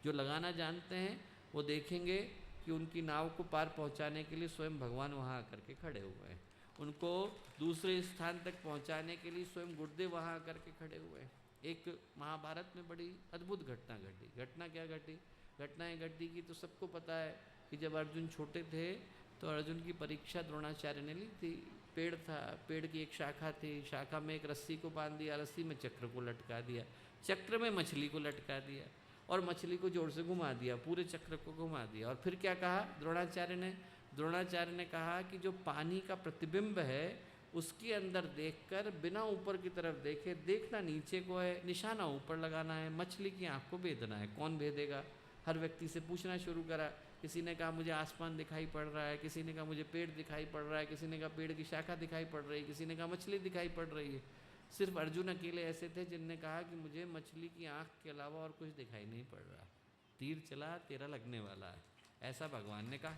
जो लगाना जानते हैं वो देखेंगे कि उनकी नाव को पार पहुंचाने के लिए स्वयं भगवान वहां आकर के खड़े हुए हैं, उनको दूसरे स्थान तक पहुंचाने के लिए स्वयं गुरुदेव वहां आकर के खड़े हुए हैं। एक महाभारत में बड़ी अद्भुत घटना घटी। घटना क्या घटी? घटनाएं घटी कि तो सबको पता है कि जब अर्जुन छोटे थे तो अर्जुन की परीक्षा द्रोणाचार्य ने ली थी। पेड़ था, पेड़ की एक शाखा थी, शाखा में एक रस्सी को बांध दिया, रस्सी में चक्र को लटका दिया, चक्र में मछली को लटका दिया और मछली को जोर से घुमा दिया, पूरे चक्र को घुमा दिया। और फिर क्या कहा द्रोणाचार्य ने कहा कि जो पानी का प्रतिबिंब है उसके अंदर देखकर बिना ऊपर की तरफ देखे, देखना नीचे को है, निशाना ऊपर लगाना है, मछली की आंख को भेदना है। कौन भेदेगा? हर व्यक्ति से पूछना शुरू करा। किसी ने कहा मुझे आसमान दिखाई पड़ रहा है, किसी ने कहा मुझे पेड़ दिखाई पड़ रहा है, किसी ने कहा पेड़ की शाखा दिखाई पड़ रही है, किसी ने कहा मछली दिखाई पड़ रही है। सिर्फ अर्जुन अकेले ऐसे थे जिनने कहा कि मुझे मछली की आंख के अलावा और कुछ दिखाई नहीं पड़ रहा। तीर चला तेरा लगने वाला है, ऐसा भगवान ने कहा।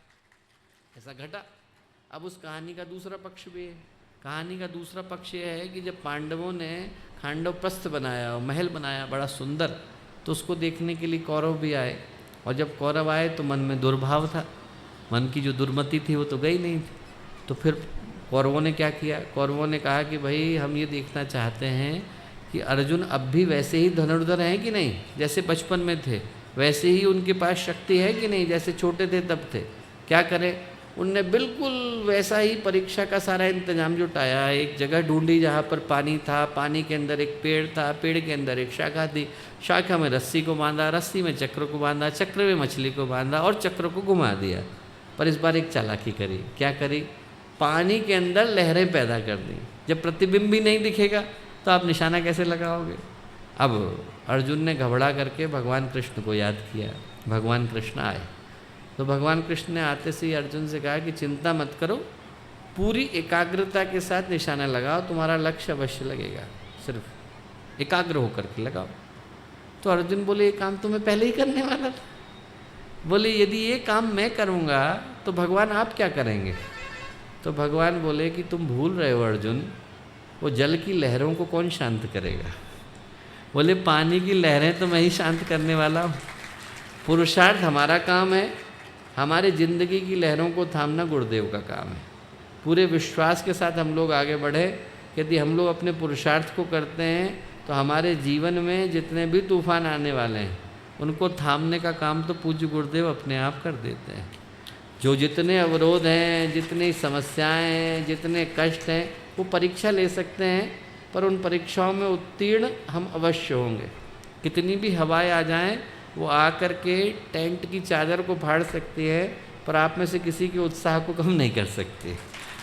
ऐसा घटा। अब उस कहानी का दूसरा पक्ष भी है। कहानी का दूसरा पक्ष यह है कि जब पांडवों ने खांडव प्रस्थ बनाया और महल बनाया बड़ा सुंदर, तो उसको देखने के लिए कौरव भी आए। और जब कौरव आए तो मन में दुर्भाव था, मन की जो दुर्मति थी वो तो गई नहीं थी। तो फिर कौरवों ने क्या किया? कौरवों ने कहा कि भाई हम ये देखना चाहते हैं कि अर्जुन अब भी वैसे ही धनुर्धर हैं कि नहीं, जैसे बचपन में थे, वैसे ही उनके पास शक्ति है कि नहीं, जैसे छोटे थे तब थे। क्या करें? उनने बिल्कुल वैसा ही परीक्षा का सारा इंतजाम जुटाया। एक जगह ढूंढी जहाँ पर पानी था, पानी के अंदर एक पेड़ था, पेड़ के अंदर एक शाखा थी, शाखा में रस्सी को बांधा, रस्सी में चक्र को बांधा, चक्र में मछली को बांधा और चक्र को घुमा दिया। पर इस बार एक चालाकी करी। क्या करी? पानी के अंदर लहरें पैदा कर दी। जब प्रतिबिंब भी नहीं दिखेगा तो आप निशाना कैसे लगाओगे? अब अर्जुन ने घबरा करके भगवान कृष्ण को याद किया। भगवान कृष्ण आए तो भगवान कृष्ण ने आते से ही अर्जुन से कहा कि चिंता मत करो, पूरी एकाग्रता के साथ निशाना लगाओ, तुम्हारा लक्ष्य अवश्य लगेगा, सिर्फ एकाग्र होकर के लगाओ। तो अर्जुन बोले ये काम तो मैं पहले ही करने वाला था। बोले यदि ये काम मैं करूँगा तो भगवान आप क्या करेंगे? तो भगवान बोले कि तुम भूल रहे हो अर्जुन, वो जल की लहरों को कौन शांत करेगा? बोले पानी की लहरें तो मैं ही शांत करने वाला हूँ। पुरुषार्थ हमारा काम है, हमारे ज़िंदगी की लहरों को थामना गुरुदेव का काम है। पूरे विश्वास के साथ हम लोग आगे बढ़े। यदि हम लोग अपने पुरुषार्थ को करते हैं तो हमारे जीवन में जितने भी तूफान आने वाले हैं उनको थामने का काम तो पूज्य गुरुदेव अपने आप कर देते हैं। जो जितने अवरोध हैं, जितनी समस्याएं हैं, जितने कष्ट हैं, वो परीक्षा ले सकते हैं, पर उन परीक्षाओं में उत्तीर्ण हम अवश्य होंगे। कितनी भी हवाएं आ जाएं, वो आकर के टेंट की चादर को फाड़ सकती है, पर आप में से किसी के उत्साह को कम नहीं कर सकती।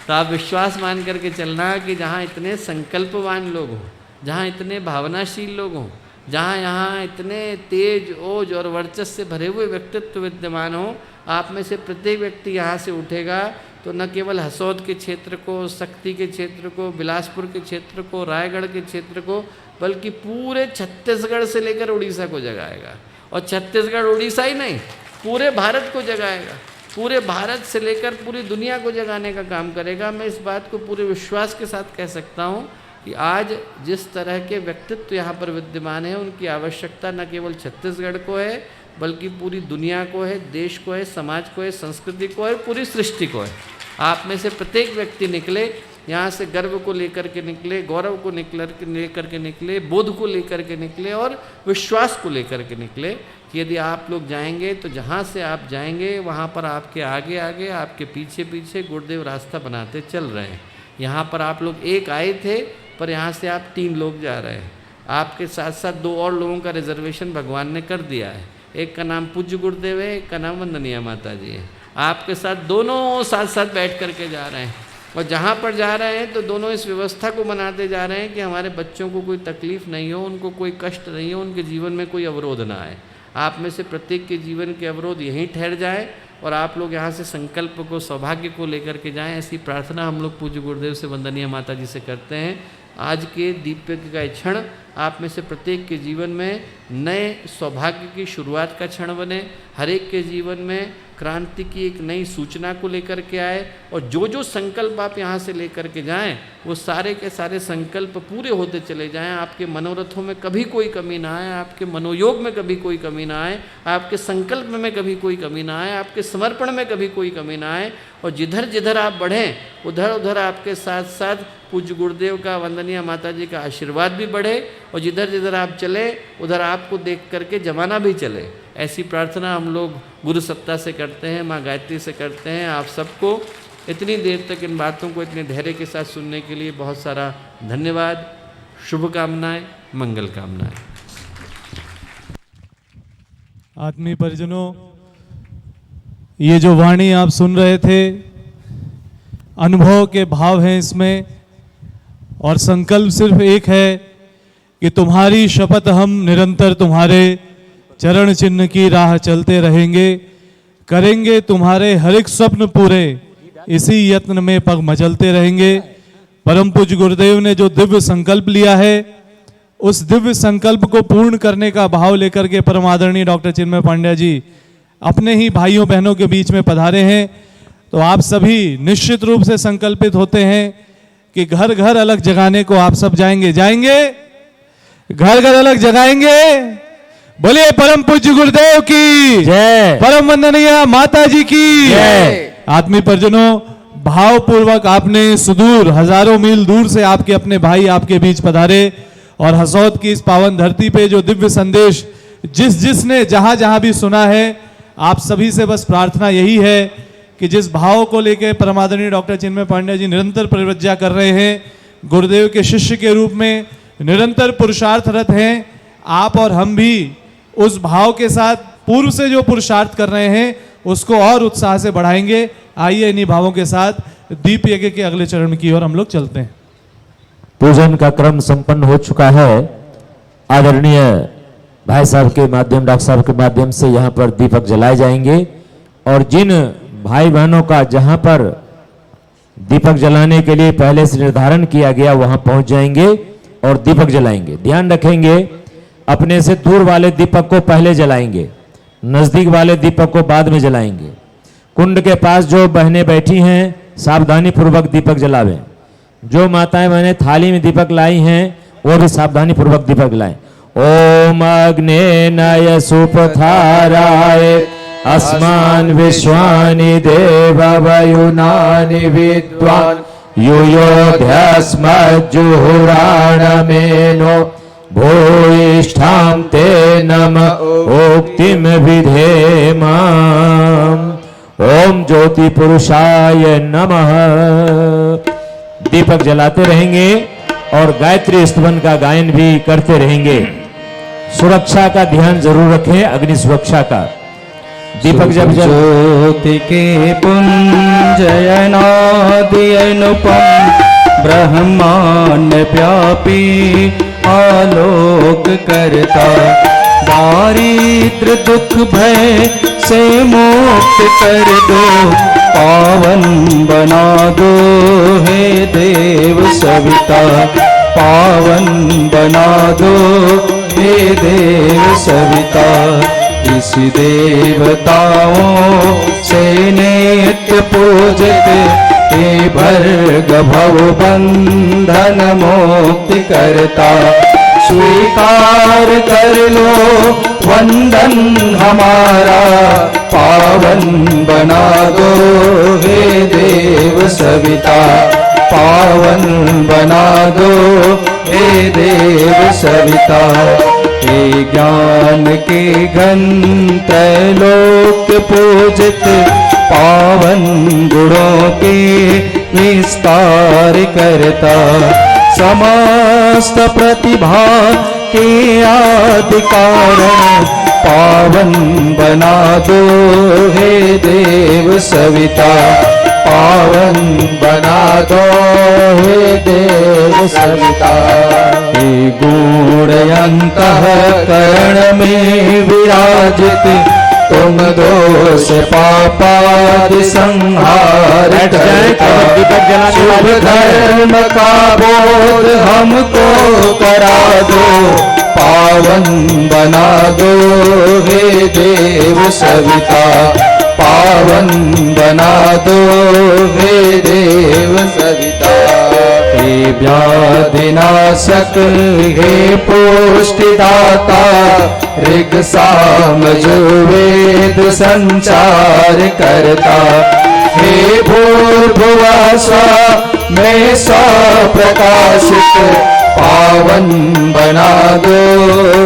तो आप विश्वास मान करके चलना कि जहाँ इतने संकल्पवान लोग हों, जहाँ इतने भावनाशील लोग हों, जहाँ यहाँ इतने तेज, ओज और वर्चस्व से भरे हुए व्यक्तित्व विद्यमान हों, आप में से प्रत्येक व्यक्ति यहाँ से उठेगा तो न केवल हसौद के क्षेत्र को, शक्ति के क्षेत्र को, बिलासपुर के क्षेत्र को, रायगढ़ के क्षेत्र को, बल्कि पूरे छत्तीसगढ़ से लेकर उड़ीसा को जगाएगा। और छत्तीसगढ़ उड़ीसा ही नहीं, पूरे भारत को जगाएगा। पूरे भारत से लेकर पूरी दुनिया को जगाने का काम करेगा। मैं इस बात को पूरे विश्वास के साथ कह सकता हूँ कि आज जिस तरह के व्यक्तित्व यहाँ पर विद्यमान है, उनकी आवश्यकता न केवल छत्तीसगढ़ को है, बल्कि पूरी दुनिया को है, देश को है, समाज को है, संस्कृति को है, पूरी सृष्टि को है। आप में से प्रत्येक व्यक्ति निकले, यहाँ से गर्व को लेकर के निकले, गौरव को लेकर के निकले, बोध को लेकर के निकले और विश्वास को लेकर के निकले कि यदि आप लोग जाएंगे तो जहाँ से आप जाएंगे वहाँ पर आपके आगे आगे, आपके पीछे पीछे गुरुदेव रास्ता बनाते चल रहे हैं। यहाँ पर आप लोग एक आए थे, पर यहाँ से आप 3 लोग जा रहे हैं। आपके साथ साथ 2 और लोगों का रिजर्वेशन भगवान ने कर दिया है। एक का नाम पूज्य गुरुदेव है, एक का नाम वंदनीय माता जी है। आपके साथ दोनों साथ साथ बैठ करके जा रहे हैं और जहाँ पर जा रहे हैं तो दोनों इस व्यवस्था को बनाते जा रहे हैं कि हमारे बच्चों को कोई तकलीफ़ नहीं हो, उनको कोई कष्ट नहीं हो, उनके जीवन में कोई अवरोध ना आए। आप में से प्रत्येक के जीवन के अवरोध यहीं ठहर जाए और आप लोग यहाँ से संकल्प को, सौभाग्य को लेकर के जाएं। ऐसी प्रार्थना हम लोग पूज्य गुरुदेव से, वंदनीय माता जी से करते हैं। आज के दीप्य का क्षण आप में से प्रत्येक के जीवन में नए सौभाग्य की शुरुआत का क्षण बने, हर एक के जीवन में क्रांति की एक नई सूचना को लेकर के आए, और जो जो संकल्प आप यहाँ से लेकर के जाएं वो सारे के सारे संकल्प पूरे होते चले जाएं। आपके मनोरथों में कभी कोई कमी ना आए, आपके मनोयोग में कभी कोई कमी ना आए, आपके संकल्प में कभी कोई कमी ना आए, आपके समर्पण में कभी कोई कमी ना आए, और जिधर जिधर आप बढ़ें उधर उधर आपके साथ साथ पूज्य गुरुदेव का, वंदनीय माता जी का आशीर्वाद भी बढ़े, और जिधर जिधर आप चले उधर आपको देख करके जमाना भी चले। ऐसी प्रार्थना हम लोग गुरु सत्ता से करते हैं, माँ गायत्री से करते हैं। आप सबको इतनी देर तक इन बातों को इतने धैर्य के साथ सुनने के लिए बहुत सारा धन्यवाद, शुभकामनाएं, मंगल कामनाएं। आत्मीय परिजनों, ये जो वाणी आप सुन रहे थे, अनुभव के भाव हैं इसमें, और संकल्प सिर्फ एक है कि तुम्हारी शपथ हम निरंतर तुम्हारे चरण चिन्ह की राह चलते रहेंगे, करेंगे तुम्हारे हर एक स्वप्न पूरे, इसी यत्न में पग मचलते रहेंगे। परम पूज्य गुरुदेव ने जो दिव्य संकल्प लिया है, उस दिव्य संकल्प को पूर्ण करने का भाव लेकर के परम आदरणीय डॉक्टर चिन्मय पांड्या जी अपने ही भाइयों बहनों के बीच में पधारे हैं। तो आप सभी निश्चित रूप से संकल्पित होते हैं कि घर घर अलग जगाने को आप सब जाएंगे, घर घर अलग जगाएंगे। बोलिए परम पूज्य गुरुदेव की जय, परम वंदनीय माता जी की जय। आत्मीय परिजनों, भावपूर्वक आपने सुदूर हजारों मील दूर से आपके अपने भाई आपके बीच पधारे, और हसौद की इस पावन धरती पे जो दिव्य संदेश जिसने जहां जहां भी सुना है, आप सभी से बस प्रार्थना यही है कि जिस भाव को लेकर परमादरणीय डॉक्टर चिन्मय पांड्या जी निरंतर परिवृज्या कर रहे हैं, गुरुदेव के शिष्य के रूप में निरंतर पुरुषार्थरत हैं, आप और हम भी उस भाव के साथ पूर्व से जो पुरुषार्थ कर रहे हैं उसको और उत्साह से बढ़ाएंगे। आइए इन्हीं भावों के साथ दीप यज्ञ के अगले चरण की ओर हम लोग चलते हैं। पूजन का क्रम संपन्न हो चुका है। आदरणीय भाई साहब के माध्यम, डॉक्टर साहब के माध्यम से यहाँ पर दीपक जलाए जाएंगे, और जिन भाई बहनों का जहाँ पर दीपक जलाने के लिए पहले से निर्धारण किया गया वहां पहुंच जाएंगे और दीपक जलाएंगे। ध्यान रखेंगे, अपने से दूर वाले दीपक को पहले जलाएंगे, नजदीक वाले दीपक को बाद में जलाएंगे। कुंड के पास जो बहनें बैठी हैं सावधानी पूर्वक दीपक जलावें। जो माताएं बहनें थाली में दीपक लाई हैं वो भी सावधानी पूर्वक दीपक लाएं। ओम अग्ने नय सुपथाराय अस्मान विश्वानि देव वयुनानि विद्वान् युयोध्यस्मज्जुहुराणमेनो भूयिष्ठां ते नम उक्तिम विधेमाम्। ओम ज्योति पुरुषाय नमः। दीपक जलाते रहेंगे और गायत्री स्तवन का गायन भी करते रहेंगे। सुरक्षा का ध्यान जरूर रखें, अग्नि सुरक्षा का। दीपक जब ज्योति के पुंजयनादि अनुपम ब्रह्मांड व्यापी आलोक करता, दारिद्र दुख भय से मुक्त कर दो, पावन बना दो हे देव सविता, पावन बना दो हे देव सविता। इस देवताओं से नित्य पूजित हे भर्ग भव बंधन मुक्ति करता, स्वीकार कर लो वंदन हमारा, पावन बना दो हे देव सविता, पावन बना दो हे देव सविता। हे ज्ञान के घन त्रैलोक पूजित, पावन गुणों के विस्तार करता, समस्त प्रतिभा के आदि कारण, पावन बना दो हे देव सविता, पावन बना दो हे देव सविता। हे गूढ़ अंतःकरण में विराजित तुम दोष पापादि संहार करता, शुभ धर्म का बोध हमको करा दो, पावन बना दो हे देव सविता, पावन बना दो हे देव सविता। हे व्याधिनाशक हे पुष्टिदाता, ऋग साम यजुर्वेद संचार करता, हे भूर्भुवः स्वः में स्वप्रकाशित, पावन बना दो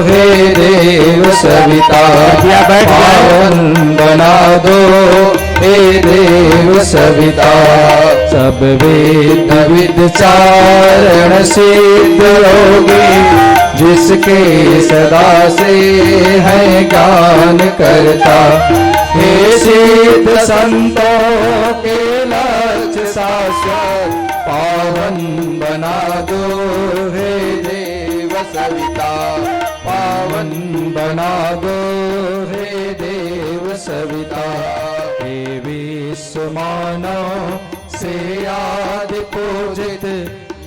हे देव सविता, पावन बना दो हे देव सविता। सब वेद विचारण सिद्ध योगी, जिसके सदा से है ज्ञान करता, हे सिद्ध संतों के लक्ष्य शाश्वत, पावन बना दो हे देव सविता, पावन बना दो हे देव सविता। हे विश्व मानव से आदि पूजित,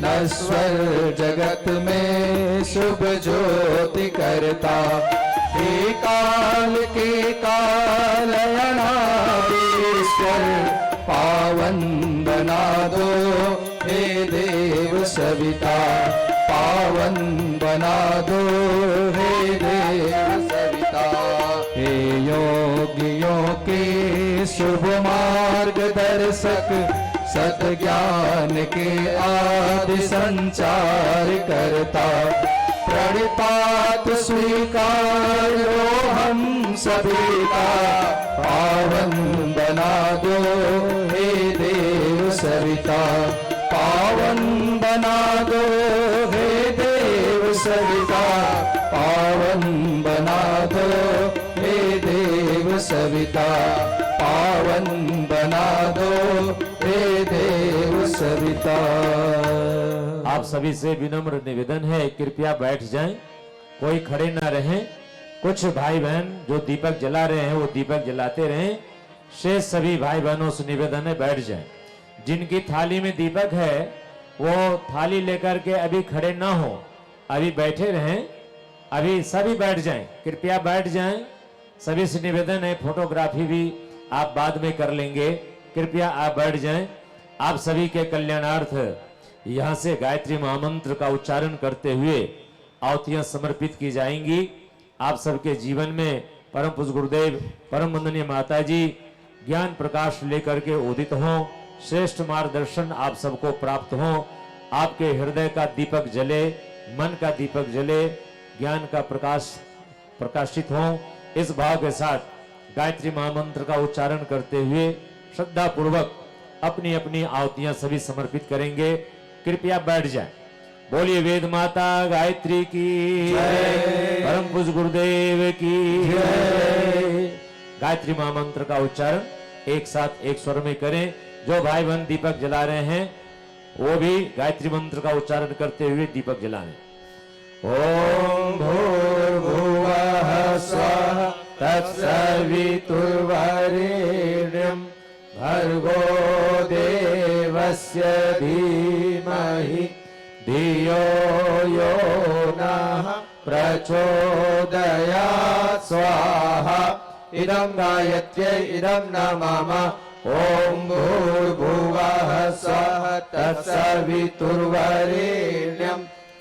नश्वर जगत में शुभ ज्योति करता, हे काल के कालयनाधीश्वर, पावन बना दो हे देव सविता, पावन बना दो हे देव सविता। हे योगियों के शुभ मार्गदर्शक, सत ज्ञान के आदि संचार करता, प्रणिपात स्वीकारो हम सभी का, पावन बना दो हे देव सविता, पावन बना दो हे देव सविता, पावन बना दो हे देव सविता, पावन बना दो हे देव सविता। आप सभी से विनम्र निवेदन है, कृपया बैठ जाएं, कोई खड़े ना रहें। कुछ भाई बहन जो दीपक जला रहे हैं वो दीपक जलाते रहें, शेष सभी भाई बहनों से निवेदन है बैठ जाएं। जिनकी थाली में दीपक है वो थाली लेकर के अभी खड़े ना हो, अभी बैठे रहें, अभी सभी बैठ जाएं, कृपया बैठ जाएं। सभी से निवेदन है, फोटोग्राफी भी आप बाद में कर लेंगे, कृपया आप बैठ जाएं। आप सभी के कल्याणार्थ यहां से गायत्री महामंत्र का उच्चारण करते हुए आहुतियां समर्पित की जाएंगी। आप सबके जीवन में परम पूज्य गुरुदेव परम वंदनीय माता जी ज्ञान प्रकाश लेकर के उदित हों, श्रेष्ठ मार्गदर्शन आप सबको प्राप्त हो, आपके हृदय का दीपक जले, मन का दीपक जले, ज्ञान का प्रकाश प्रकाशित हो। इस भाव के साथ गायत्री महामंत्र का उच्चारण करते हुए श्रद्धा पूर्वक अपनी अपनी आहुतियां सभी समर्पित करेंगे। कृपया बैठ जाएं। बोलिए वेद माता गायत्री की परम पूज्य गुरुदेव की गायत्री महामंत्र का उच्चारण एक साथ एक स्वर में करें। जो भाई बहन दीपक जला रहे हैं वो भी गायत्री मंत्र का उच्चारण करते हुए दीपक जलाएं। ओम भूर्भुवः स्वः तत्सवितुर्वरेण्यं भर्गो देवस्य धीमहि धियो यो नः प्रचोदयात् स्वाहा। इदं गायत्र्यै इदं न मम। ओम भूर्भुवः स्वः तत्सवितुर्वरेण्यं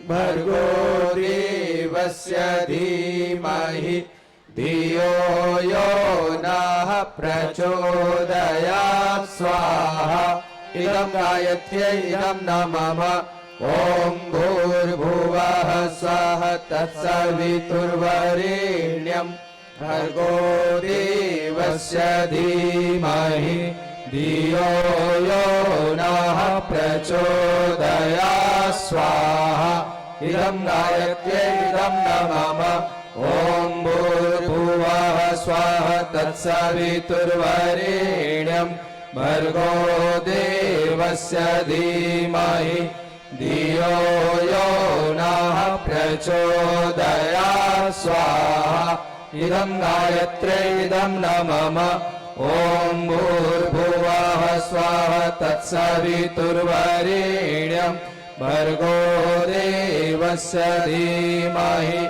भर्गो देवस्य धीमहि धियो यो नः प्रचोदयात् स्वाहा। इदं गायत्र्यै इदं न मम। ओम भूर्भुवः स्वः तत्सवितुर्वरेण्यं भर्गो देवस्य धीमहि धियो यो नः प्रचोदयात् स्वाहा। इदं गायत्र्यै इदं न मम। ओम भूर्भुवः स्वः तत्सवितुर्वरेण्यं भर्गो देवस्य धीमहि धियो यो नः प्रचोदयात् स्वाहा। इदं गायत्र्यै इदं न मम ॐ भूर्भुवः स्वः तत्सवितुर्वरेण्यं भर्गो देवस्य धीमहि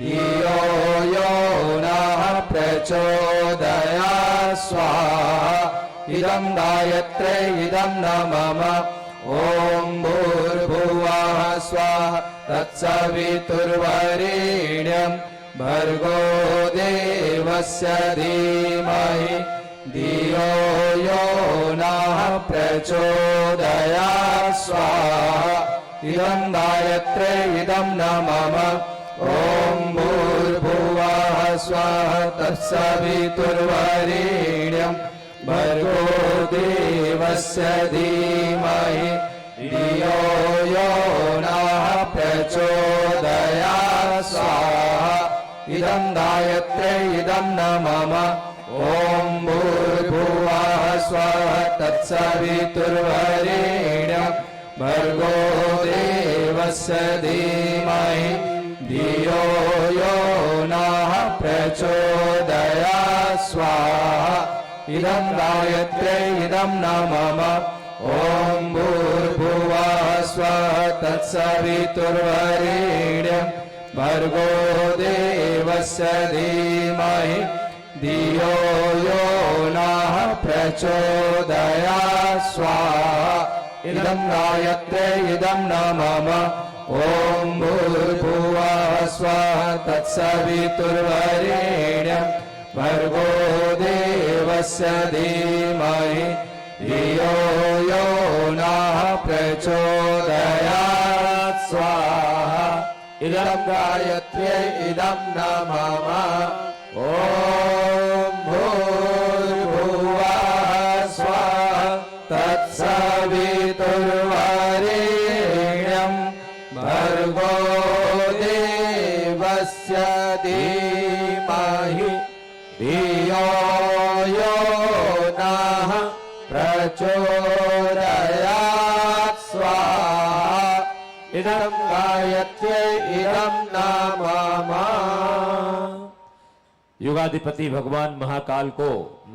धियो यो नः प्रचोदयात् स्वाहा इदं गायत्र्यै इदं न मम ॐ भूर्भुवः स्वः तत्सवितुर्वरेण्यं भर्गो देवस्य धीमहि धियो यो नः प्रचोदयात् स्वाहा इदं गायत्र्यै इदं न मम ॐ भूर्भुवः स्वः तत्सवितुर्वरेण्यं भर्गो देवस्य धीमहि धियो यो नः प्रचोदयात् स्वाहा इदं गायत्र्यै इदं न मम ॐ भूर्भुवः स्वः तत्सवितुर्वरेण्यं भर्गो देवस्य धीमहि धियो यो नः प्रचोदयात् स्वाहा इदं गायत्र्यै इदं न मम ॐ भूर्भुवः स्वः तत्सवितुर्वरेण्यं भर्गो देवस्य धीमहि धियो यो नः प्रचोदयात् स्वाहा इदं गायत्र्यै इदं न मम ॐ भूर्भुवः स्वः तत्सवितुर्वरेण्यं भर्गो देवस्य धीमहि धियो यो नः प्रचोदयात् स्वाहा इदं गायत्र्यै इदं न मम ॐ भूर्भुवः स्वः तत्सवितुर्वरेण्यं भर्गो देवस्य धीमहि धियो यो नः प्रचोदयात् स्वाहा इदं गायत्र्यै इदं न मम। युगाधिपति भगवान महाकाल को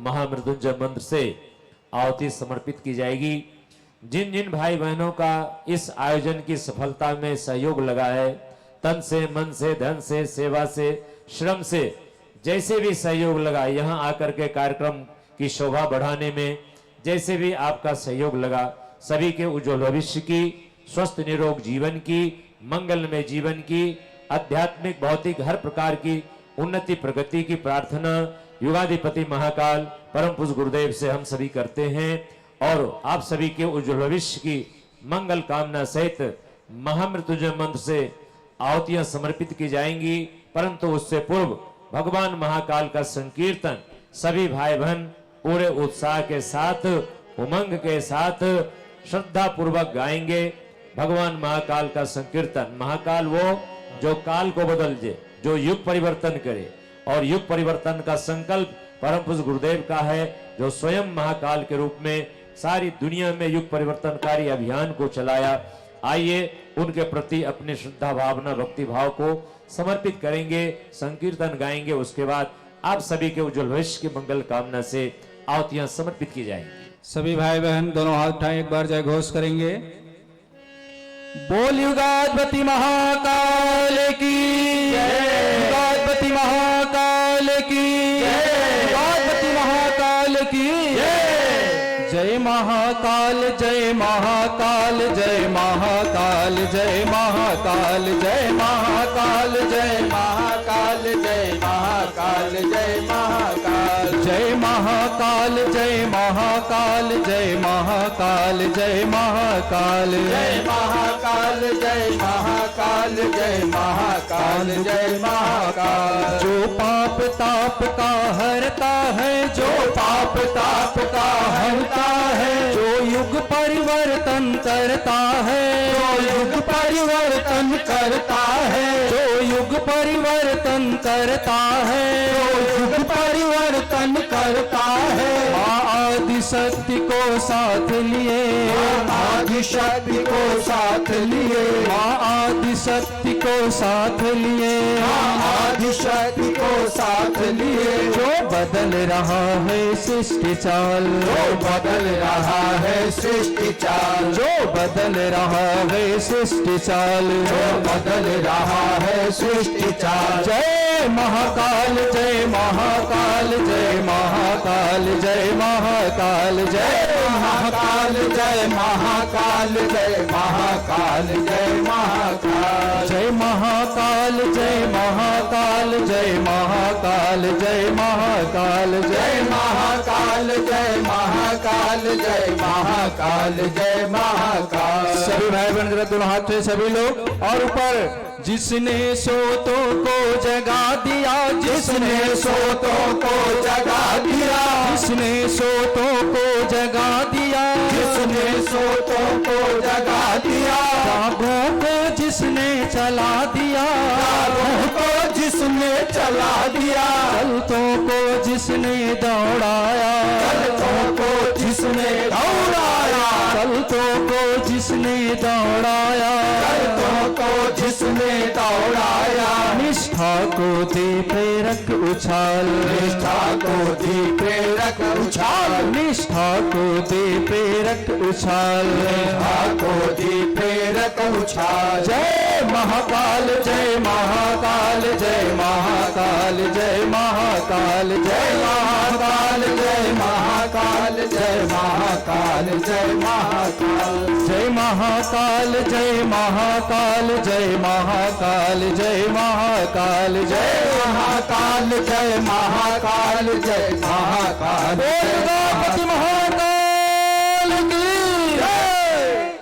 महामृत्युंजय मंत्र से आहुति समर्पित की जाएगी। जिन जिन भाई बहनों का इस आयोजन की सफलता में सहयोग लगा है, तन से, मन से, धन से, सेवा से, श्रम से, जैसे भी सहयोग लगा, यहाँ आकर के कार्यक्रम की शोभा बढ़ाने में जैसे भी आपका सहयोग लगा, सभी के उज्जवल भविष्य की, स्वस्थ निरोग जीवन की, मंगलमय जीवन की, आध्यात्मिक भौतिक हर प्रकार की उन्नति प्रगति की प्रार्थना युगाधिपति महाकाल परम पूज्य गुरुदेव से हम सभी करते हैं। और आप सभी के उज्जवल भविष्य की मंगल कामना सहित महामृत्युंजय मंत्र से आहुतियां समर्पित की जाएंगी। परंतु उससे पूर्व भगवान महाकाल का संकीर्तन सभी भाई बहन पूरे उत्साह के साथ, उमंग के साथ, श्रद्धा पूर्वक गाएंगे। भगवान महाकाल का संकीर्तन, महाकाल वो जो काल को बदल दे, जो युग परिवर्तन करे, और युग परिवर्तन का संकल्प परम पूज्य गुरुदेव का है, जो स्वयं महाकाल के रूप में सारी दुनिया में युग परिवर्तनकारी अभियान को चलाया। आइए उनके प्रति अपनी श्रद्धा भावना भक्ति भाव को समर्पित करेंगे, संकीर्तन गाएंगे। उसके बाद आप सभी के उज्जवल भविष्य की मंगल कामना से आहुतियां समर्पित की जाएंगी। सभी भाई बहन दोनों हाथ उठाएं, एक बार जय घोष करेंगे। बोल युगाधिपति महाकाल की युगाधिपति महाकाल की युगाधिपति महाकाल की जय महाकाल जय महाकाल जय महाकाल जय महाकाल जय महाकाल जय महाकाल जय महाकाल जय महाकाल जय महाकाल जय महाकाल जय महाकाल जय महाकाल जय महाकाल जय महाकाल जय महाकाल जय महाकाल। जो पाप ताप का हरता है, जो पाप ताप का हरता है, जो युग परिवर्तन करता है, जो युग परिवर्तन करता है, जो युग परिवर्तन करता है, जो युग परिवर्तन करता है। माँ आदि आदिशक्ति को साथ लिए, आदिशक्ति को साथ लिए, माँ आदिशक्ति को साथ लिए, आदिशक्ति को साथ लिए, जो बदल रहा है सृष्टि चाल, जो बदल रहा है सृष्टि चाल, जो बदल रहा है सृष्टि चाल, जो बदल रहा है सृष्टि चाल। जय महाकाल, जय महाकाल, जय महाकाल, जय महाकाल, जय महाकाल जय महाकाल, जय महाकाल, जय महाकाल, जय महाकाल, जय महाकाल, जय महाकाल, जय महाकाल, जय महाकाल, जय महाकाल, जय महाकाल, जय महाकाल। सभी भाई बहन जरा दोनों हाथ से सभी लोग और ऊपर। जिसने सोतों को जगा दिया, जिसने सोतों को जगा दिया, जिसने सोतों को जगा दिया, जिसने सोतों को जगा दिया, रागों को जिसने चला दिया, रागों को जिसने चला दिया, चलतों को जिसने दौड़ाया, चलतों को जिसने दौड़ाया, चलतों को जिसने दौड़ाया, चलतों को जिसने दौड़ाया, निष्ठा को दे प्रेरक उछाल, निष्ठा को दी प्रेरक उछाल, निष्ठा को दे प्रेरक उछाल, निष्ठा को दी प्रेरक उछाल। जय महाकाल, जय महाकाल, जय महाकाल, जय महाकाल, जय महाकाल, जय महाकाल, जय महाकाल, जय महाकाल, जय महाकाल, जय महाकाल, जय महाकाल, जय महाकाल, जय महाकाल, जय महाकाल, जय महाकाल, गणपति महाकाल की जय।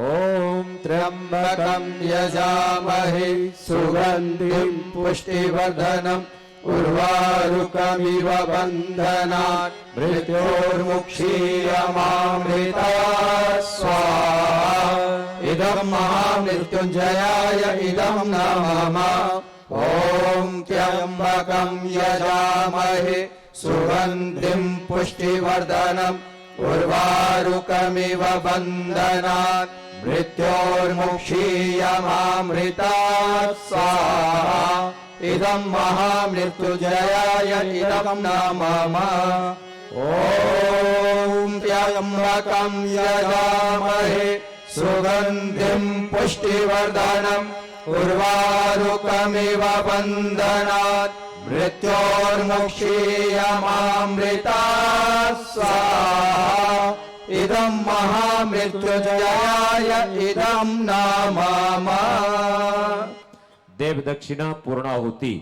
ओम त्र्यंबकं यजामहे सुगंधिं पुष्टिवर्धनम् उर्वारुकमिव बन्धनात् मृत्योर्मुक्षीयमामृतात् स्वाहा। इदं महामृत्युञ्जयाय इदं नमः। ॐ त्र्यंबकं यजामहे सुगन्धिं पुष्टिवर्धनम् उर्वारुकमिव बन्धनात् मृत्योर्मुक्षीयमामृतात् स्वाहा। इदं महामृत्युञ्जयाय इदं नमः। ॐ त्र्यंबकं यजामहे सुगन्धिं पुष्टिवर्धनम् उर्वारुकमिव बन्धनात् मृत्योर्मुक्षीयमामृतात् स्वाहा। इदं महामृत्युञ्जयाय इदं नमः। देव दक्षिणा पूर्णाहुति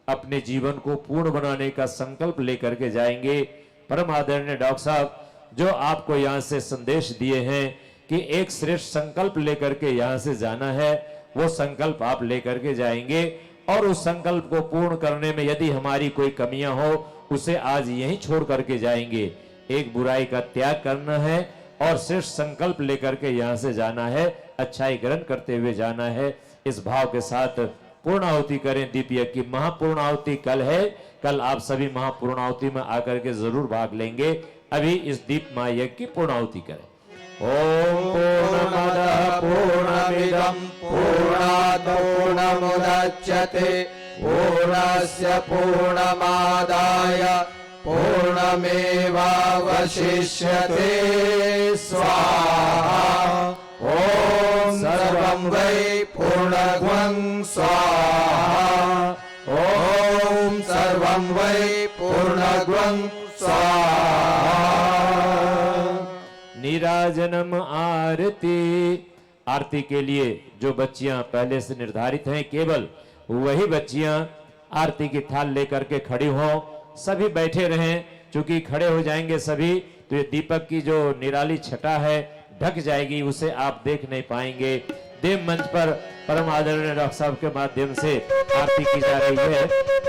अपने जीवन को पूर्ण बनाने का संकल्प लेकर के जाएंगे। परम आदरणीय डॉक्टर साहब जो आपको यहाँ से संदेश दिए हैं कि एक श्रेष्ठ संकल्प लेकर के यहाँ से जाना है, वो संकल्प आप लेकर के जाएंगे और उस संकल्प को पूर्ण करने में यदि हमारी कोई कमियां हो उसे आज यहीं छोड़ करके जाएंगे। एक बुराई का त्याग करना है और श्रेष्ठ संकल्प लेकर के यहाँ से जाना है, अच्छाई ग्रहण करते हुए जाना है। इस भाव के साथ पूर्णाहुति करें। दीपयज्ञ की महापूर्णाहुति कल है, कल आप सभी महापूर्णाहुति में आकर के जरूर भाग लेंगे। अभी इस दीप महायज्ञ की पूर्णाहुति करें। ओम पूर्णमदः पूर्णमिदं पूर्णात् पूर्णमुदच्यते पूर्णस्य पूर्णमादाय पूर्णमेवावशिष्यते स्वाहा। ओम सर्वं वै पूर्णत्वं स्वाहा। ओम सर्वं वै पूर्णत्वं स्वाहा। नीराजनम आरती। आरती के लिए जो बच्चियां पहले से निर्धारित हैं, केवल वही बच्चियां आरती की थाल लेकर के खड़ी हों। सभी बैठे रहें, क्योंकि खड़े हो जाएंगे सभी तो ये दीपक की जो निराली छटा है ढक जाएगी, उसे आप देख नहीं पाएंगे। देव मंच पर परम आदरणीय डॉक्टर साहब के माध्यम से आरती की जा रही है।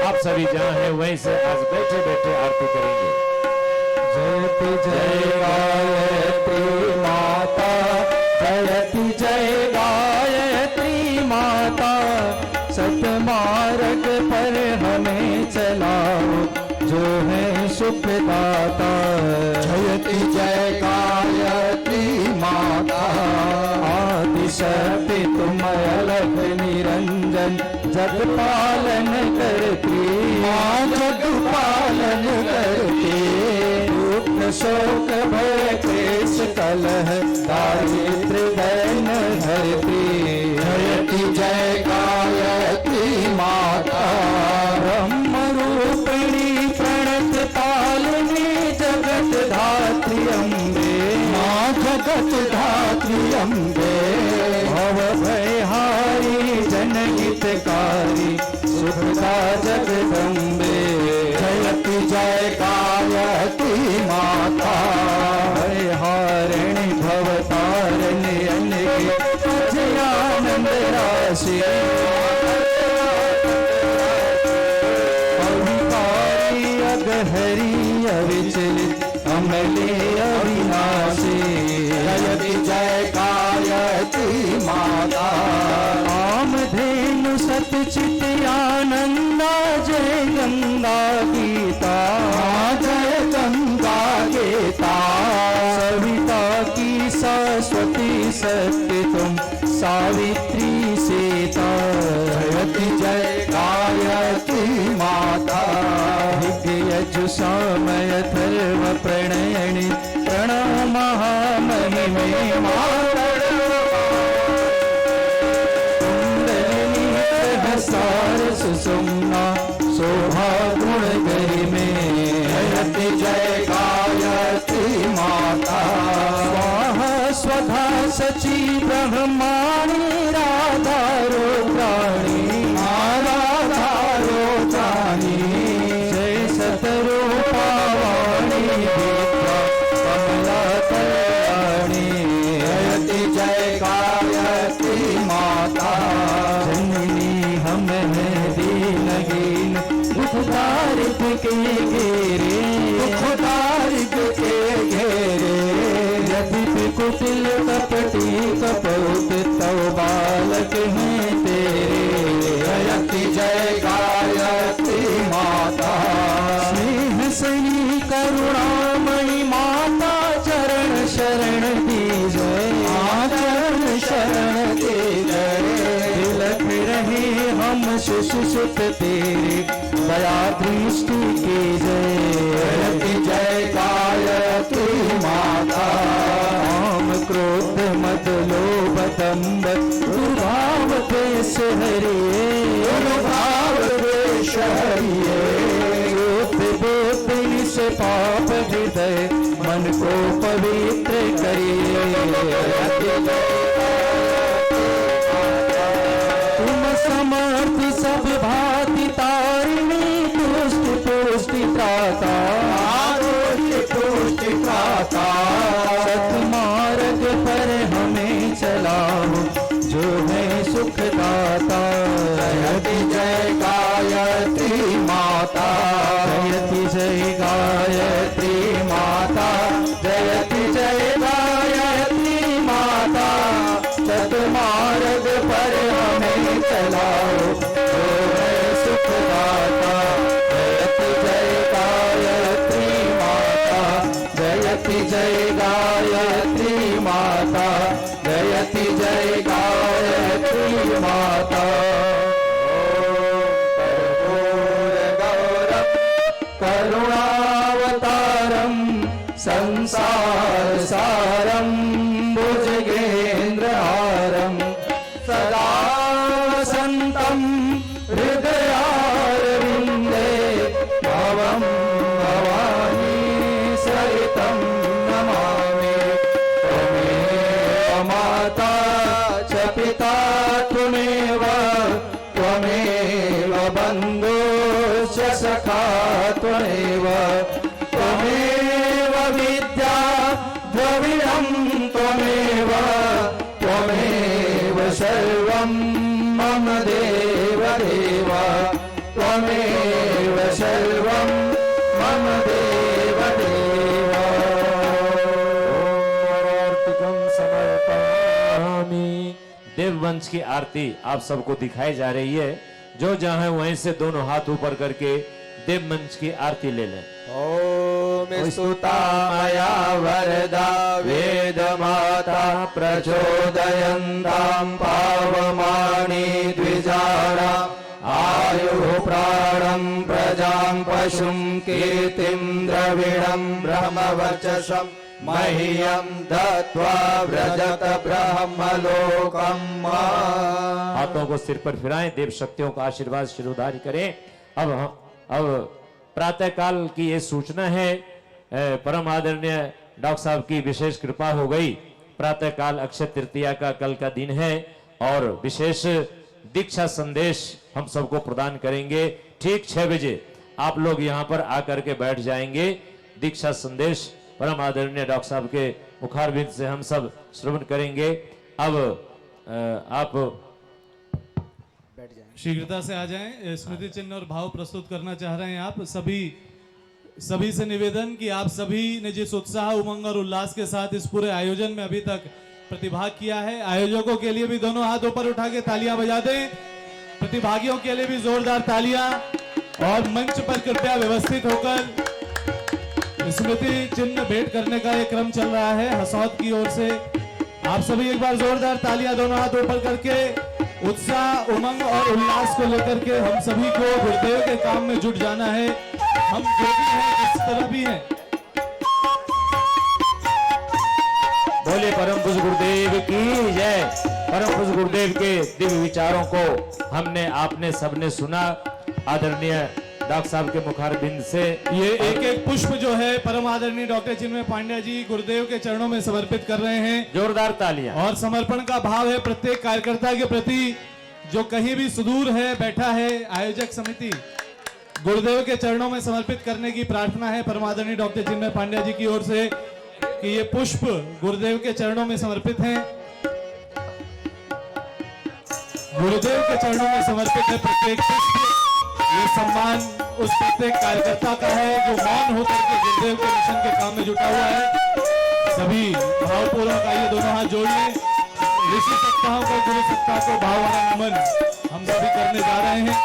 आप सभी जहां हैं वहीं से आज बैठे बैठे आरती करेंगे। जयति जय गायत्री माता, जयति जय गायत्री माता। सतमार्ग पर हमें चलाओ, जो है सुखदाता। जयति जय गायत्री माता। आदि शक्ति तुम अलख निरंजन जग पालन करती। माँ जग पालन करती। दुख शोक भय क्लेश कलह दारिद्र दैन हरती। जयति जय गायत्री माता। ब्रह्म रूपिणी प्रणत पालिनी जगत धात्री अम्बे। माँ जगत धात्री अम्बे। भव भयहारी जनहितकारी सुखदा जगदम्बे। जयति जय गायत्री माता। हरिणी भवतारिणी अनके जयानंद राशि। अविकारी अगहरी अविचलित अमले अविनाशी। जयति जय गायत्री माता। कामधेनु सतचित आनंदा जय गंगा गीता। जय गंगा गीता। सविता की सरस्वती सत्य तुम सावित्री सीता। जयति जय गायत्री माता। यजु सामय धर्म प्रणयनि प्रणव महामहिमे कुंडलिनी सहसार सुषुम्ना शोभा गुण गरिमे। जयति जय गायत्री माता। स्वाहा स्वधा सची ब्रह्माणी राधा रुद्राणी। राधा रोदानी। जय सतरूपा वाणी विद्या कमला कल्याणी। जयति जय गायत्री माता। जननी हम हैं दीनहीन दुख दारिद्र के घेरे। दारिद्र के घेरे। यदि कुटिल कपटी कपौत तव बालक हैं तेरे। जयति जय गायत्री माता। स्नेह सनी करुणामयी माता चरण शरण दीजय। चरण शरण दे जय। तिलक रहे हम सुसुत तेरे दया दृष्टि की जय। जयति जय गायत्री माता। काम क्रोध मद लोभ दंभ दुर्भाव देश हरिये। भाव द्वेष हरिये। बोध से पाप हृदय मन को पवित्र करिए। तुम समर्थ सब भांति तारिणी पुष्टि पुष्टि त्राता। पुष्टि प्राता। सतमार्ग पर हमें चलाओ जो है सुखदाता। जयति जय गायत्री माता। जयति जय गायत्री माता। जयति जय गायत्री माता। सतमार्ग पर हमें चलाओ जो है सुखदाता। जयति जय गायत्री माता। जयति जय गायत्री माता। जयति जय गायत्री माता। करुणावतारम संसार सारम भुजगेन्द्रहारम सदा वसंतम हृदयारविंदे भवम भवानी सहितं नमामि। त्वमेव माता च पिता त्वमेव त्वमेव बन्धुश्च सखा त्वमेव त्वमेव विद्या द्रविणं त्वमेव त्वमेव सर्वं मम देव देव त्वमेव सर्वं मम देव देव। आरतिकं समर्पयामि। देववंश की आरती आप सबको दिखाई जा रही है। जो जहां है वहीं से दोनों हाथ ऊपर करके देव मंच की आरती ले लें। ओम स्तुता मया वरदा वेद माता प्रचोदयन्तां पावमानि द्विजारा आयुः प्राणं प्रजां पशुं कीर्तिं द्रविणं ब्रह्मवर्चसं मह्यं दत्त्वा व्रजत ब्रह्मलोकम्। हाथों को सिर पर फिराएं, देव शक्तियों का आशीर्वाद शिरोधार्य करें। अब प्रातः काल की ये सूचना है, परम आदरणीय डॉक्टर साहब की विशेष कृपा हो गई। प्रातः काल अक्षय तृतीया का कल का दिन है और विशेष दीक्षा संदेश हम सबको प्रदान करेंगे। ठीक 6 बजे आप लोग यहाँ पर आकर के बैठ जाएंगे। दीक्षा संदेश परम आदरणीय डॉक्टर साहब के मुखारबिंद से हम सब श्रवण करेंगे। अब आप शीघ्रता से आ जाएं। स्मृति चिन्ह और भाव प्रस्तुत करना चाह रहे हैं आप सभी से निवेदन कि आप सभी ने जिस उत्साह, उमंग और उल्लास के साथ इस पूरे आयोजन में अभी तक प्रतिभाग किया है, आयोजकों के लिए भी दोनों हाथ ऊपर उठा के तालियां बजा दें। प्रतिभागियों के लिए भी जोरदार तालियां। और मंच पर कृपया व्यवस्थित होकर स्मृति चिन्ह भेंट करने का एक क्रम चल रहा है हसौद की ओर से। आप सभी एक बार जोरदार तालियां दोनों हाथ ऊपर करके उत्साह, उमंग और उल्लास को लेकर के हम सभी को गुरुदेव के काम में जुट जाना है। हम जो भी हैं, जिस तरह भी हैं। बोले परम पूज्य गुरुदेव की जय। परम पूज्य गुरुदेव के दिव्य विचारों को हमने आपने सबने सुना। आदरणीय डॉक्टर साहब के मुखारबिंद से ये एक एक पुष्प जो है परम आदरणीय डॉक्टर चिन्मय पांड्या जी गुरुदेव के चरणों में समर्पित कर रहे हैं। जोरदार तालियां। और समर्पण का भाव है प्रत्येक कार्यकर्ता के प्रति जो कहीं भी सुदूर है, बैठा है। आयोजक समिति गुरुदेव के चरणों में समर्पित करने की प्रार्थना है परम आदरणीय डॉक्टर चिन्मय पांड्या जी की ओर से कि ये पुष्प गुरुदेव के चरणों में समर्पित हैं। गुरुदेव के चरणों में समर्पित है प्रत्येक पुष्प। ये सम्मान उस प्रत्येक कार्यकर्ता का है जो मौन होकर के गुरुदेव के मिशन के काम में जुटा हुआ है। सभी भावपूर्वक आइए दोनों हाथ जोड़ लें। ऋषि सप्ताहों को, गुरु सप्ताह को भाववान नमन हम सभी करने जा रहे हैं।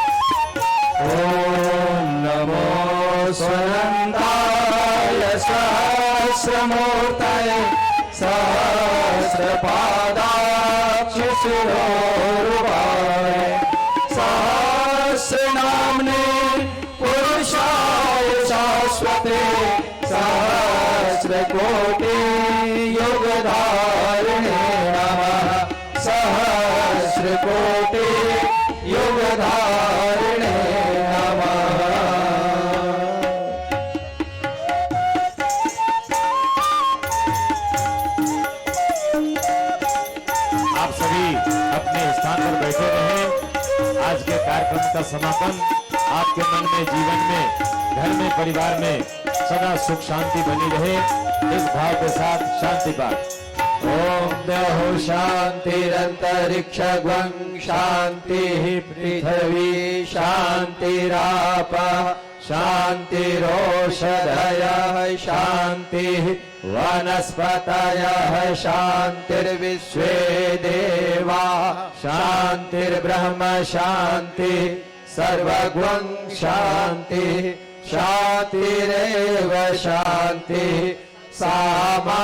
ओम नमो स्वनंदाय सहस्रमूर्तये सहस्रपादाक्ष शिरोरुबाय सहस्रनाम्ने पुरुषाय शाश्वते सहस्रकोटि युगधारिणे नमः सहस्रकोटि युगधारिणे नमः। आप सभी अपने स्थान पर बैठे रहें। आज के कार्यक्रम का समापन आपके मन में, जीवन में, घर में, परिवार में सदा सुख शांति बनी रहे, इस भाव के साथ शांति पाठ। ओम देहो शांतिरंतरिक्षं शांतिः पृथिवी शांतिरापः शांतिरोषधयः शांतिः वनस्पतयः शांतिर्विश्वे देवा शांतिर्ब्रह्म शांतिः सर्वगुं शांतिः शांतिरेव शांतिः सामा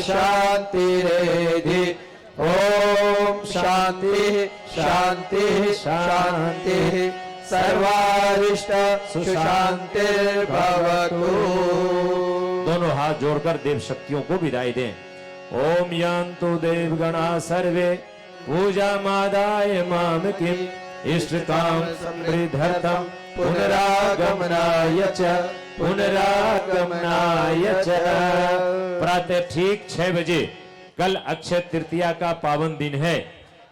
शांतिरेधि। ओम शांति शांति शांति सर्वारिष्ट सुशांतिर्भवतु। दोनों हाथ जोड़कर देव शक्तियों को विदाई दें। ओम यान्तु देवगणा सर्वे पूजा मादाय माम किम इष्टकाम समृद्धर्तम पुनरागमनाय च पुनरागमनाय च। प्रातः ठीक 6 बजे कल अक्षय तृतीया का पावन दिन है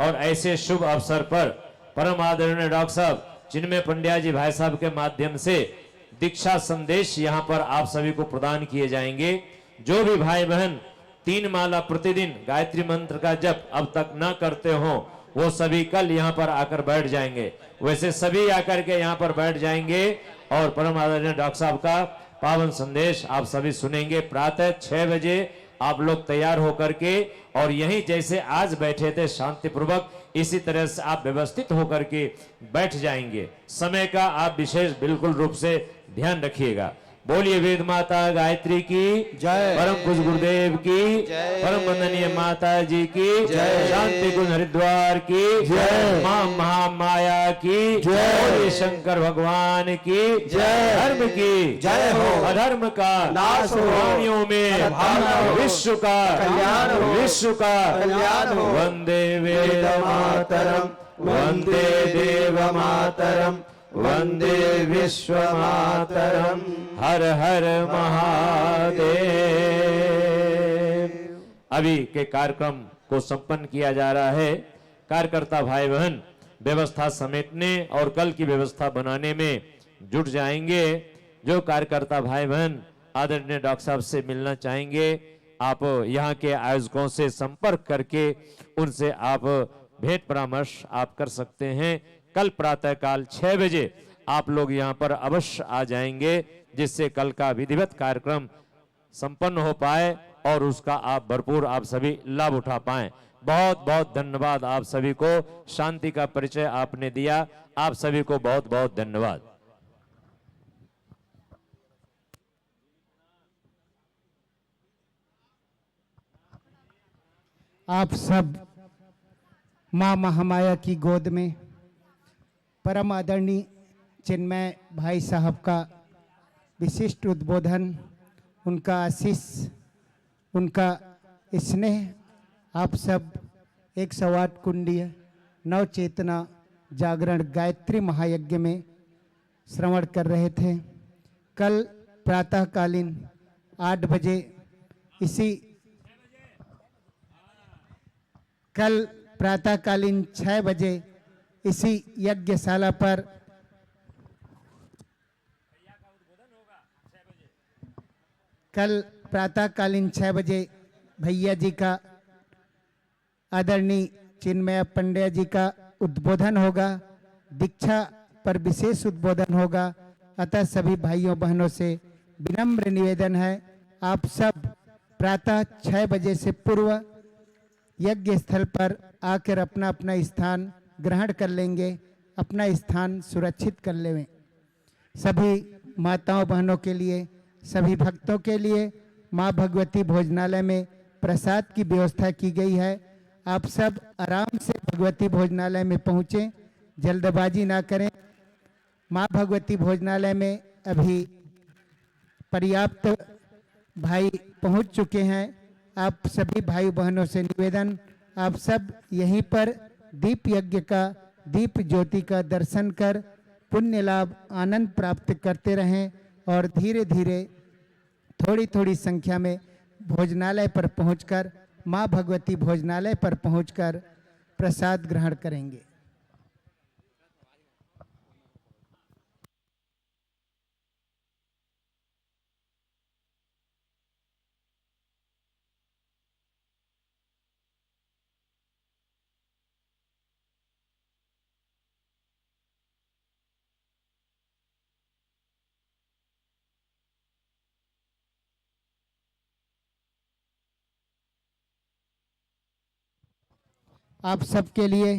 और ऐसे शुभ अवसर पर परम आदरणीय डॉक्टर साहब चिन्मय पंड्या जी भाई साहब के माध्यम से दीक्षा संदेश यहाँ पर आप सभी को प्रदान किए जाएंगे। जो भी भाई बहन 3 माला प्रतिदिन गायत्री मंत्र का जप अब तक न करते हो वो सभी कल यहाँ पर आकर बैठ जाएंगे। वैसे सभी आकर के यहाँ पर बैठ जाएंगे और परम आदरणीय डॉक्टर साहब का पावन संदेश आप सभी सुनेंगे। प्रातः 6 बजे आप लोग तैयार होकर के और यहीं जैसे आज बैठे थे शांति पूर्वक इसी तरह से आप व्यवस्थित होकर के बैठ जाएंगे। समय का आप विशेष बिल्कुल रूप से ध्यान रखिएगा। बोलिए वेद माता गायत्री की जय। परम पूज्य गुरुदेव की जय। परम वंदनीय माता जी की जय। शांति कुंज हरिद्वार की जय। मां महामाया की जय। बोलिए शंकर भगवान की जय। धर्म की जय हो। अधर्म का नाश हो। प्राणियों में सद्भावना हो। विश्व का कल्याण हो। विश्व का कल्याण हो। वंदे वेद मातरम वंदे देव मातरम वंदे विश्व मातरम हर हर महादेव। अभी के कार्यक्रम को संपन्न किया जा रहा है। कार्यकर्ता भाई बहन व्यवस्था समेटने और कल की व्यवस्था बनाने में जुट जाएंगे। जो कार्यकर्ता भाई बहन आदरणीय डॉक्टर साहब से मिलना चाहेंगे, आप यहाँ के आयोजकों से संपर्क करके उनसे आप भेंट परामर्श आप कर सकते हैं। कल प्रातःकाल 6 बजे आप लोग यहाँ पर अवश्य आ जाएंगे, जिससे कल का विधिवत कार्यक्रम संपन्न हो पाए और उसका आप भरपूर आप सभी लाभ उठा पाएं। बहुत बहुत धन्यवाद आप सभी को। शांति का परिचय आपने दिया, आप सभी को बहुत बहुत धन्यवाद। आप सब माँ महामाया की गोद में परम आदरणीय चिन्मय भाई साहब का विशिष्ट उद्बोधन, उनका आशीष, उनका स्नेह, आप सब 108 कुंडीय नव चेतना जागरण गायत्री महायज्ञ में श्रवण कर रहे थे। कल प्रातःकालीन 8 बजे कल प्रातःकालीन 6 बजे इसी यज्ञशाला पर कल प्रातःकालीन 6 बजे भैया जी का आदरणीय चिन्मय पंड्या जी का उद्बोधन होगा। दीक्षा पर विशेष उद्बोधन होगा। अतः सभी भाइयों बहनों से विनम्र निवेदन है, आप सब प्रातः 6 बजे से पूर्व यज्ञ स्थल पर आकर अपना अपना स्थान ग्रहण कर लेंगे, अपना स्थान सुरक्षित कर लेंगे। सभी माताओं बहनों के लिए, सभी भक्तों के लिए माँ भगवती भोजनालय में प्रसाद की व्यवस्था की गई है। आप सब आराम से भगवती भोजनालय में पहुँचें, जल्दबाजी ना करें। माँ भगवती भोजनालय में अभी पर्याप्त भाई पहुँच चुके हैं। आप सभी भाई बहनों से निवेदन, आप सब यहीं पर दीप यज्ञ का, दीप ज्योति का दर्शन कर पुण्य लाभ आनंद प्राप्त करते रहें और धीरे धीरे थोड़ी थोड़ी संख्या में भोजनालय पर पहुंचकर, माँ भगवती भोजनालय पर पहुंचकर प्रसाद ग्रहण करेंगे। आप सबके लिए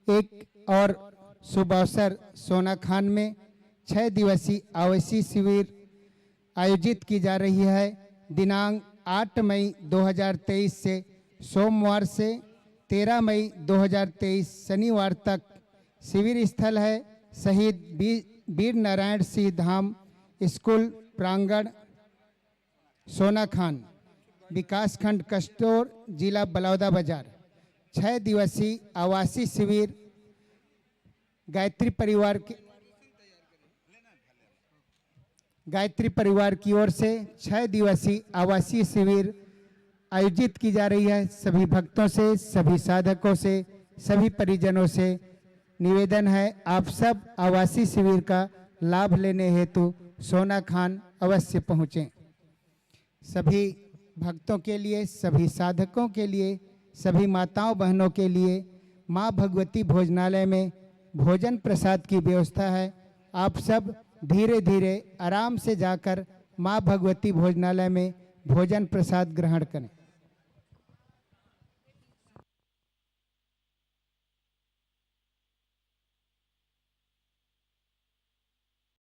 एक और शुभ अवसर, सोना खान में 6 दिवसीय आवासीय शिविर आयोजित की जा रही है। दिनांक 8 मई 2023 से सोमवार से 13 मई 2023 शनिवार तक शिविर स्थल है शहीद वीर नारायण सिंह धाम स्कूल प्रांगण, सोना खान, विकासखंड कस्टोर, जिला बलौदा बाजार। 6 दिवसीय आवासीय शिविर गायत्री परिवार की ओर से 6 दिवसीय आवासीय शिविर आयोजित की जा रही है। सभी भक्तों से, सभी साधकों से, सभी परिजनों से निवेदन है, आप सब आवासीय शिविर का लाभ लेने हेतु सोना खान अवश्य पहुँचें। सभी भक्तों के लिए, सभी साधकों के लिए, सभी माताओं बहनों के लिए माँ भगवती भोजनालय में भोजन प्रसाद की व्यवस्था है। आप सब धीरे धीरे आराम से जाकर माँ भगवती भोजनालय में भोजन प्रसाद ग्रहण करें।